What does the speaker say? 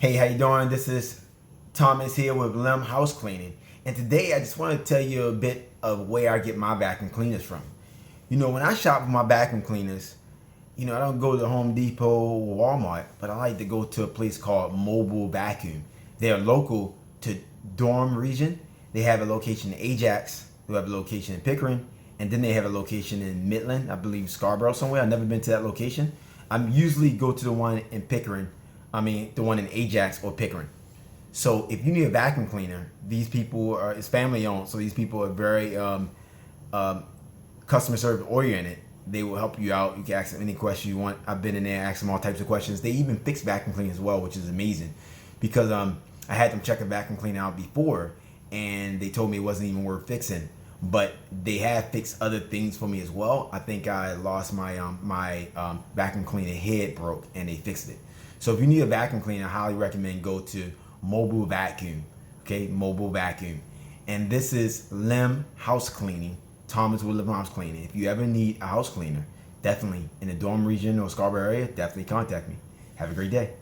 Hey, how you doing? This is Thomas here with Lem House Cleaning. And today I just want to tell you a bit of where I get my vacuum cleaners from. You know, when I shop for my vacuum cleaners, I don't go to Home Depot or Walmart, but I like to go to a place called Mobile Vacuum. They're local to Durham region. They have a location in Ajax, they have a location in Pickering, and then they have a location in Midland, I believe Scarborough somewhere. I've never been to that location. I usually go to the one in Pickering, the one in Ajax or Pickering. So if you need a vacuum cleaner, these people it's family owned, so these people are very customer service oriented. They will help you out. You can ask them any question you want. I've been in there, asked them all types of questions. They even fix vacuum cleaning as well, which is amazing, because I had them check a vacuum cleaner out before, and they told me it wasn't even worth fixing. But they have fixed other things for me as well. I think I lost my vacuum cleaner head broke, and they fixed it. So if you need a vacuum cleaner, I highly recommend go to Mobile Vacuum. Okay, Mobile Vacuum. And this is Lem House Cleaning. Thomas with Lem House Cleaning. If you ever need a house cleaner, definitely in the Durham region or Scarborough area, definitely contact me. Have a great day.